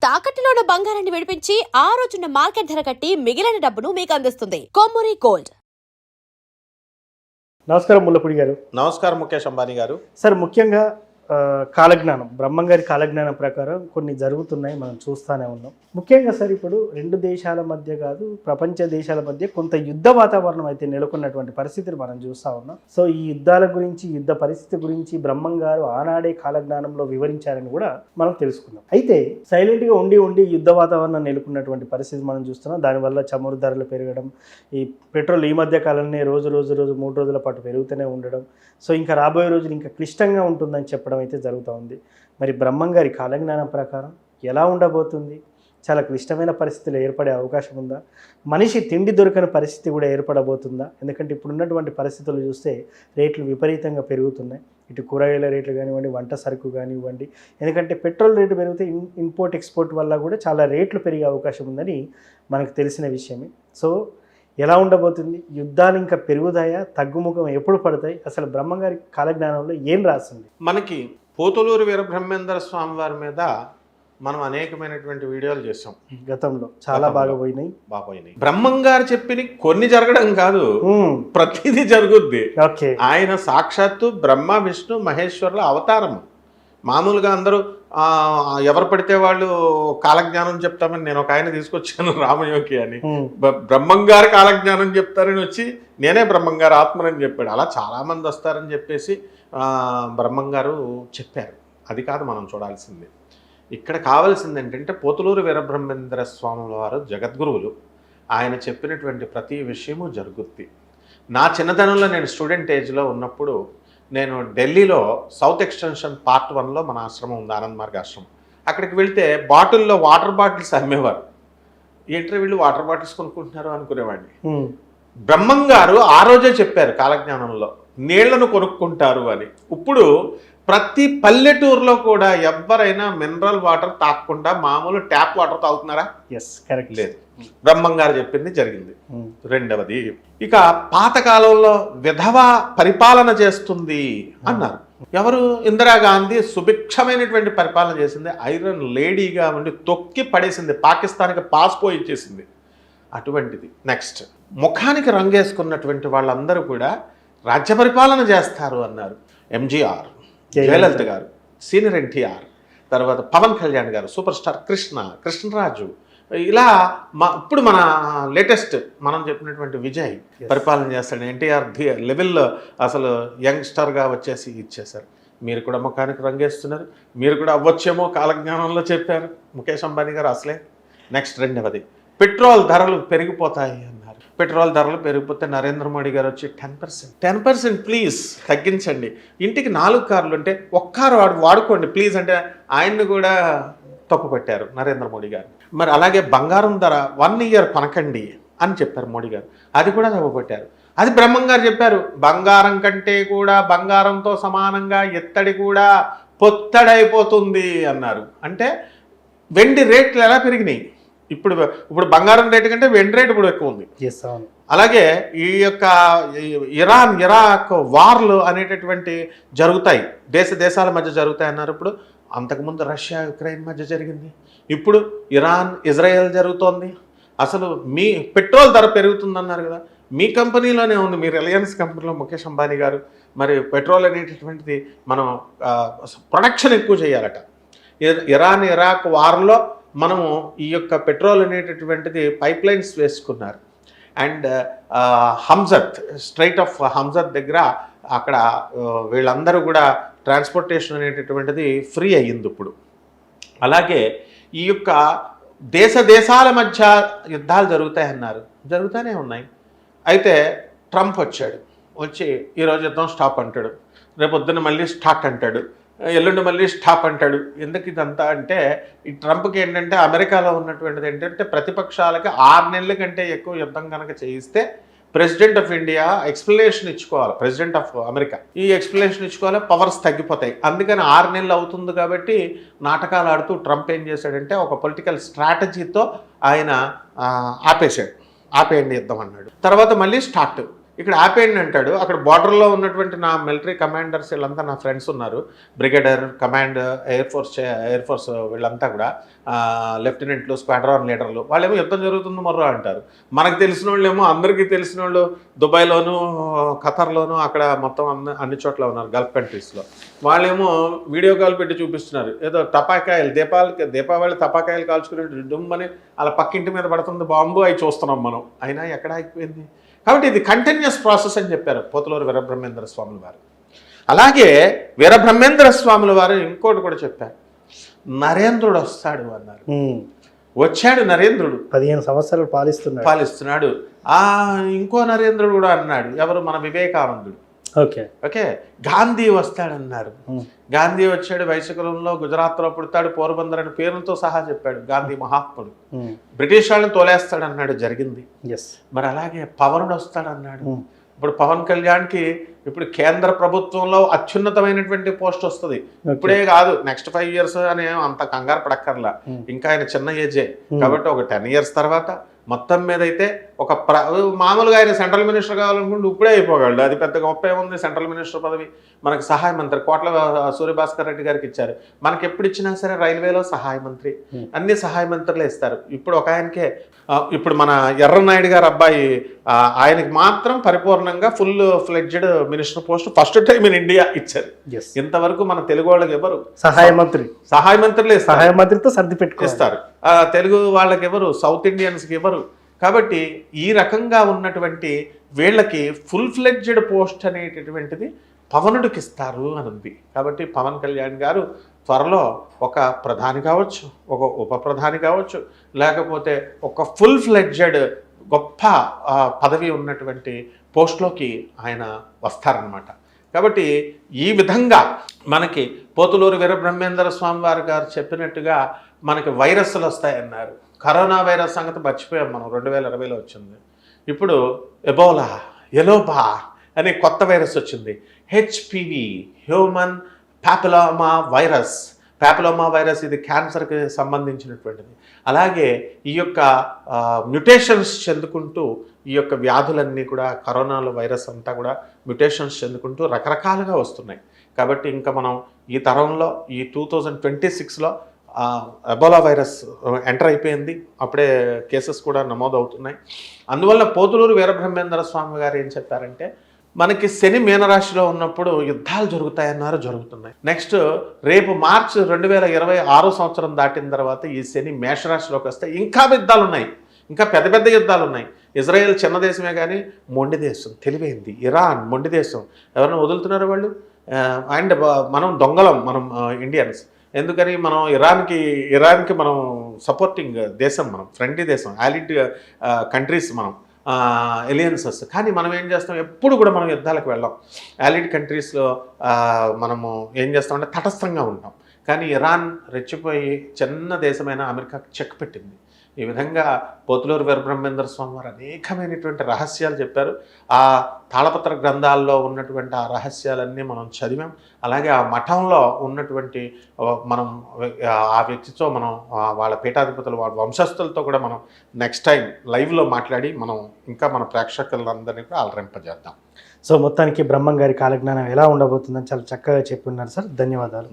తాకట్టులో ఉన్న బంగారాన్ని విడిపించి ఆ రోజున్న మార్కెట్ ధర కట్టి మిగిలిన డబ్బును మీకు అందిస్తుంది కొమ్మూరి గోల్డ్. నమస్కారం ముల్లపూడి గారు. నమస్కారం ముఖేష్ అంబానీ గారు. సార్, ముఖ్యంగా కాలజ్ఞానం, బ్రహ్మంగారి కాలజ్ఞానం ప్రకారం కొన్ని జరుగుతున్నాయి, మనం చూస్తూనే ఉన్నాం. ముఖ్యంగా సార్, ఇప్పుడు రెండు దేశాల మధ్య కాదు, ప్రపంచ దేశాల మధ్య కొంత యుద్ధ వాతావరణం అయితే నెలకొన్నటువంటి పరిస్థితిని మనం చూస్తూ ఉన్నాం. సో ఈ యుద్ధాల గురించి, యుద్ధ పరిస్థితి గురించి బ్రహ్మంగారు ఆనాడే కాలజ్ఞానంలో వివరించారని కూడా మనం తెలుసుకున్నాం. అయితే సైలెంట్గా ఉండి యుద్ధ వాతావరణం నెలకొన్నటువంటి పరిస్థితి మనం చూస్తున్నాం. దానివల్ల చమురు ధరలు పెరగడం, ఈ పెట్రోల్ ఈ మధ్య కాలంలో రోజు 3 రోజుల పాటు పెరుగుతూనే ఉండడం, సో ఇంకా రాబోయే రోజులు ఇంకా క్లిష్టంగా ఉంటుందని చెప్పడం అయితే జరుగుతూ ఉంది. మరి బ్రహ్మంగారి కాలజ్ఞానం ప్రకారం ఎలా ఉండబోతుంది? చాలా క్లిష్టమైన పరిస్థితులు ఏర్పడే అవకాశం ఉందా? మనిషి తిండి దొరకని పరిస్థితి కూడా ఏర్పడబోతుందా? ఎందుకంటే ఇప్పుడున్నటువంటి పరిస్థితులు చూస్తే రేట్లు విపరీతంగా పెరుగుతున్నాయి. ఇటు కూరగాయల రేట్లు కానివ్వండి, వంట సరుకు కానివ్వండి. ఎందుకంటే పెట్రోల్ రేటు పెరిగితే ఇంపోర్ట్ ఎక్స్పోర్ట్ వల్ల కూడా చాలా రేట్లు పెరిగే అవకాశం ఉందని మనకు తెలిసిన విషయమే. సో ఎలా ఉండబోతుంది? యుద్ధాలు ఇంకా పెరుగుతాయా, తగ్గుముఖం ఎప్పుడు పడతాయి? అసలు బ్రహ్మంగారి కాలజ్ఞానంలో ఏం రాసింది? మనకి పోతులూరు వీరబ్రహ్మేంద్ర స్వామి వారి మీద మనం అనేకమైనటువంటి వీడియోలు చేసాం గతంలో. చాలా బాగా పోయినాయి. బ్రహ్మంగారు చెప్పిన కొన్ని జరగడం కాదు, ప్రతిదీ జరుగుద్ది. ఆయన సాక్షాత్తు బ్రహ్మ విష్ణు మహేశ్వరుల అవతారము. మామూలుగా అందరూ ఎవరు పడితే వాళ్ళు కాలజ్ఞానం చెప్తామని నేను ఒక ఆయన తీసుకొచ్చాను, రామయోగి అని. బ్రహ్మంగారు కాలజ్ఞానం చెప్తారని వచ్చి నేనే బ్రహ్మంగారు ఆత్మనని చెప్పాడు. అలా చాలామంది వస్తారని చెప్పేసి బ్రహ్మంగారు చెప్పారు. అది కాదు మనం చూడాల్సింది. ఇక్కడ కావాల్సింది ఏంటంటే పోతులూరు వీరబ్రహ్మేంద్ర స్వాముల వారు జగద్గురువులు. ఆయన చెప్పినటువంటి ప్రతి విషయము జరుగుద్ది. నా చిన్నతనంలో నేను స్టూడెంట్ ఏజ్లో ఉన్నప్పుడు నేను ఢిల్లీలో సౌత్ ఎక్స్టెన్షన్ పార్ట్ 1లో మన ఆశ్రమం ఉంది, ఆనంద్ మార్గ ఆశ్రమం. అక్కడికి వెళ్తే బాటిల్లో వాటర్ బాటిల్స్ అమ్మేవారు. ఏంటో వీళ్ళు వాటర్ బాటిల్స్ కొనుక్కుంటున్నారు అనుకునేవాడిని. బ్రహ్మంగారు ఆ రోజే చెప్పారు కాలజ్ఞానంలో, నీళ్లను కొనుక్కుంటారు అని. ఇప్పుడు ప్రతి పల్లెటూరులో కూడా ఎవరైనా మినరల్ వాటర్ తాగకుండా మామూలు ట్యాప్ వాటర్ తాగుతున్నారా? కరెక్ట్. లేదు. బ్రహ్మంగారు చెప్పింది జరిగింది. రెండవది, ఇక పాతకాలంలో విధవ పరిపాలన చేస్తుంది అన్నారు. ఎవరు? ఇందిరాగాంధీ సుభిక్షమైనటువంటి పరిపాలన చేసింది. ఐరన్ లేడీగా ఉండి తొక్కి పడేసింది, పాకిస్తాన్కి పాస్పోర్ట్ ఇచ్చేసింది. అటువంటిది. నెక్స్ట్, ముఖానికి రంగేసుకున్నటువంటి వాళ్ళందరూ కూడా రాజ్య పరిపాలన చేస్తారు అన్నారు. ఎంజీఆర్, జయలలిత గారు, సీనియర్ ఎన్టీఆర్, తర్వాత పవన్ కళ్యాణ్ గారు, సూపర్ స్టార్ కృష్ణరాజు, ఇలా ఇప్పుడు మన లేటెస్ట్ మనం చెప్పినటువంటి విజయ్ పరిపాలన చేస్తాడు. ఎన్టీఆర్ లెవెల్లో అసలు యంగ్స్టర్గా వచ్చేసి ఇచ్చేశారు. మీరు కూడా ముఖానికి రంగేస్తున్నారు, మీరు కూడా అవ్వచ్చేమో కాలజ్ఞానంలో చెప్పారు ముఖేష్ అంబానీ గారు అసలే. నెక్స్ట్, రెండవది, పెట్రోల్ ధరలు పెరిగిపోతాయి అన్నారు. పెట్రోల్ ధరలు పెరిగిపోతే నరేంద్ర మోడీ గారు వచ్చి 10% ప్లీజ్ తగ్గించండి, ఇంటికి 4 కార్లు ఉంటే 1 కారు వాడుకోండి ప్లీజ్ అంటే ఆయన్ని కూడా తప్పు పెట్టారు నరేంద్ర మోడీ గారు. మరి అలాగే బంగారం ధర 1 ఇయర్ కొనకండి అని చెప్పారు మోడీ గారు, అది కూడా తప్పు పెట్టారు. అది బ్రహ్మంగారు చెప్పారు, బంగారం కంటే కూడా బంగారంతో సమానంగా ఎత్తడి కూడా పొత్తడైపోతుంది అన్నారు. అంటే వెండి రేట్లు ఎలా పెరిగినాయి? ఇప్పుడు బంగారం రేటు కంటే వెండి రేటు ఇప్పుడు ఎక్కువ ఉంది. అలాగే ఈ యొక్క ఇరాక్ వార్లు అనేటటువంటి జరుగుతాయి, దేశాల మధ్య జరుగుతాయి అన్నారు. ఇప్పుడు అంతకుముందు రష్యా యుక్రెయిన్ మధ్య జరిగింది, ఇప్పుడు ఇరాన్ ఇజ్రాయెల్ జరుగుతోంది. అసలు మీ పెట్రోల్ ధర పెరుగుతుందన్నారు కదా, మీ కంపెనీలోనే ఉంది, మీ రిలయన్స్ కంపెనీలో ముఖేష్ అంబానీ గారు. మరి పెట్రోల్ అనేటటువంటిది మనం ప్రొడక్షన్ ఎక్కువ చేయాలట. ఇరాన్ ఇరాక్ వార్లో మనము ఈ యొక్క పెట్రోల్ అనేటటువంటిది పైప్ లైన్స్ వేసుకున్నారు. అండ్ హంజత్, స్ట్రైట్ ఆఫ్ హంజత్ దగ్గర అక్కడ వీళ్ళందరూ కూడా ట్రాన్స్పోర్టేషన్ అనేటటువంటిది ఫ్రీ అయ్యింది ఇప్పుడు. అలాగే ఈ యొక్క దేశాల మధ్య యుద్ధాలు జరుగుతాయన్నారు, జరుగుతూనే ఉన్నాయి. అయితే ట్రంప్ వచ్చి ఈరోజు యుద్ధం స్టాప్ అంటాడు, రేపొద్దున మళ్ళీ స్టార్ట్ అంటాడు, ఎల్లుండి మళ్ళీ స్టాప్ అంటాడు. ఎందుకు ఇదంతా అంటే, ఈ ట్రంప్కి ఏంటంటే అమెరికాలో ఉన్నటువంటిది ఏంటంటే ప్రతిపక్షాలకి 6 నెలల కంటే ఎక్కువ యుద్ధం కనుక చేయిస్తే ప్రెసిడెంట్ ఆఫ్ ఇండియా ఎక్స్ప్లెనేషన్ ఇచ్చుకోవాలి, ప్రెసిడెంట్ ఆఫ్ అమెరికా ఈ ఎక్స్ప్లెనేషన్ ఇచ్చుకోవాలి, పవర్స్ తగ్గిపోతాయి. అందుకని 6 నెలలు అవుతుంది కాబట్టి నాటకాలు ఆడుతూ ట్రంప్ ఏం చేశాడంటే ఒక పొలిటికల్ స్ట్రాటజీతో ఆయన ఆపేయండి యుద్ధం అన్నాడు. తర్వాత మళ్ళీ స్టార్ట్. ఇక్కడ ఆపేయండి అంటాడు. అక్కడ బార్డర్లో ఉన్నటువంటి నా మిలిటరీ కమాండర్స్ వీళ్ళంతా నా ఫ్రెండ్స్ ఉన్నారు, బ్రిగేడర్, కమాండ్, ఎయిర్ ఫోర్స్ వీళ్ళంతా కూడా లెఫ్టినెంట్లు, స్క్వాడ్రాన్ లీడర్లు, వాళ్ళేమో యుద్ధం జరుగుతుంది మొర్రో అంటారు. మనకు తెలిసిన వాళ్ళేమో, అందరికీ తెలిసిన వాళ్ళు దుబాయ్లోను, ఖతర్లోను, అక్కడ మొత్తం అన్ని చోట్ల ఉన్నారు గల్ఫ్ కంట్రీస్లో. వాళ్ళేమో వీడియో కాల్ పెట్టి చూపిస్తున్నారు, ఏదో టపాకాయలు దీపావళి టపాకాయలు కాల్చుకునే డుమ్మని అలా పక్కింటి మీద పడుతుంది బాంబు, అవి చూస్తున్నాం మనం. అయినా ఎక్కడ ఆగిపోయింది? కాబట్టి ఇది కంటిన్యూస్ ప్రాసెస్ అని చెప్పారు పోతులూరు వీరబ్రహ్మేంద్ర స్వాముల వారు. అలాగే వీరబ్రహ్మేంద్ర స్వాముల వారు ఇంకోటి కూడా చెప్పారు, నరేంద్రుడు వస్తాడు అన్నారు. వచ్చాడు నరేంద్రుడు, 15 సంవత్సరాలు పాలిస్తున్నాడు. ఇంకో నరేంద్రుడు కూడా అన్నాడు, ఎవరు? మన వివేకానందుడు. ఓకే, గాంధీ వస్తాడన్నారు. గాంధీ వచ్చాడు, వైశకులంలో గుజరాత్లో పుడతాడు, పోర్బందర్ అని పేరులతో సహా చెప్పాడు. గాంధీ మహాత్ముడు. బ్రిటిష్ వాళ్ళని తోలేస్తాడన్నాడు, జరిగింది. మరి అలాగే పవనుడు వస్తాడన్నాడు. ఇప్పుడు పవన్ కళ్యాణ్కి ఇప్పుడు కేంద్ర ప్రభుత్వంలో అత్యున్నతమైనటువంటి పోస్ట్ వస్తుంది. ఇప్పుడే కాదు, నెక్స్ట్ 5 years అని అంత కంగారు పడక్కర్లా. ఇంకా ఆయన చిన్న ఏజే కాబట్టి ఒక 10 years తర్వాత మొత్తం మీద అయితే ఒక మామూలుగా ఆయన సెంట్రల్ మినిస్టర్ కావాలనుకుంటే ఇప్పుడే అయిపోగలడు. అది పెద్ద గొప్ప ఏముంది, సెంట్రల్ మినిస్టర్ పదవి. మనకు సహాయ మంత్రి కోట్ల సూర్యభాస్కర్ రెడ్డి గారికి ఇచ్చారు. మనకి ఎప్పుడు ఇచ్చినా సరే రైల్వేలో సహాయ మంత్రి, అన్ని సహాయ మంత్రులే ఇస్తారు. ఇప్పుడు ఒక ఆయనకే, ఇప్పుడు మన ఎర్రనాయుడు గారు అబ్బాయి, ఆయనకి మాత్రం పరిపూర్ణంగా full fledged minister post first time in India ఇచ్చారు. ఇంతవరకు మన తెలుగు వాళ్ళకి ఎవరు సహాయ మంత్రులే, సహాయ మంత్రితో సర్ది పెట్టుకొస్తారు. తెలుగు వాళ్ళకి ఎవరు, సౌత్ ఇండియన్స్కి ఎవరు. కాబట్టి ఈ రకంగా ఉన్నటువంటి వీళ్ళకి ఫుల్ ఫ్లెడ్జ్డ్ పోస్ట్ అనేటటువంటిది పవనుడికి ఇస్తారు అని ఉంది. కాబట్టి పవన్ కళ్యాణ్ గారు త్వరలో ఒక ప్రధాని కావచ్చు, ఒక ఉప ప్రధాని కావచ్చు, లేకపోతే ఒక ఫుల్ ఫ్లెడ్జెడ్ గొప్ప పదవి ఉన్నటువంటి పోస్ట్లోకి ఆయన వస్తారనమాట. కాబట్టి ఈ విధంగా మనకి పోతులూరు వీరబ్రహ్మేంద్ర స్వామి వారు గారు చెప్పినట్టుగా మనకి వైరస్లు వస్తాయన్నారు. కరోనా వైరస్ సంగతి మర్చిపోయాం మనం, 2020లో వచ్చింది. ఇప్పుడు ఎలోబా అనే కొత్త వైరస్ వచ్చింది, హెచ్పివి, హ్యూమన్ ప్యాపిలోమా వైరస్. ఇది క్యాన్సర్కి సంబంధించినటువంటిది. అలాగే ఈ యొక్క మ్యుటేషన్స్ చెందుకుంటూ ఈ యొక్క వ్యాధులన్నీ కూడా, కరోనాలో వైరస్ అంతా కూడా మ్యుటేషన్స్ చెందుకుంటూ రకరకాలుగా వస్తున్నాయి. కాబట్టి ఇంకా మనం ఈ తరంలో ఈ 2026లో ఎబోలా వైరస్ ఎంటర్ అయిపోయింది. అప్పుడే కేసెస్ కూడా నమోదవుతున్నాయి. అందువల్ల పోతులూరు వీరబ్రహ్మేంద్ర స్వామి గారు ఏం చెప్పారంటే, మనకి శని మీనరాశిలో ఉన్నప్పుడు యుద్ధాలు జరుగుతాయన్నారు, జరుగుతున్నాయి. నెక్స్ట్ రేపు మార్చ్ 2026 సంవత్సరం దాటిన తర్వాత ఈ శని మేషరాశిలోకి వస్తే ఇంకా యుద్ధాలు ఉన్నాయి, ఇంకా పెద్ద పెద్ద యుద్ధాలు ఉన్నాయి. ఇజ్రాయెల్ చిన్న దేశమే కానీ మొండి దేశం, తెలివైంది. ఇరాన్ మొండి దేశం, ఎవరైనా వదులుతున్నారు వాళ్ళు. అండ్ మనం దొంగలం, మనం ఇండియన్స్. ఎందుకని మనం ఇరాన్కి మనం సపోర్టింగ్ దేశం, మనం ఫ్రెండ్లీ దేశం, ఆలిడ్ కంట్రీస్ మనం, ఎలియన్సెస్. కానీ మనం ఏం చేస్తాం, ఎప్పుడు కూడా మనం యుద్ధాలకు వెళ్ళాం. ఆలిడ్ కంట్రీస్లో మనము ఏం చేస్తామంటే తటస్థంగా ఉంటాం. కానీ ఇరాన్ రెచ్చిపోయి చిన్న దేశమైన అమెరికాకి చెక్ పెట్టింది. ఈ విధంగా పోతులూరు వీరబ్రహ్మేంద్ర స్వామి వారు అనేకమైనటువంటి రహస్యాలు చెప్పారు. ఆ తాళపత్ర గ్రంథాల్లో ఉన్నటువంటి ఆ రహస్యాలన్నీ మనం చదివాం. అలాగే ఆ మఠంలో ఉన్నటువంటి మనం ఆ వ్యక్తితో మనం వాళ్ళ పీఠాధిపతులు, వాళ్ళ వంశస్థులతో కూడా మనం నెక్స్ట్ టైం లైవ్లో మాట్లాడి మనం ఇంకా మన ప్రేక్షకులందరినీ కూడా అలరింపజేద్దాం. సో మొత్తానికి బ్రహ్మం గారి కాలజ్ఞానం ఎలా ఉండబోతుందని చాలా చక్కగా చెప్పున్నారు సార్. ధన్యవాదాలు.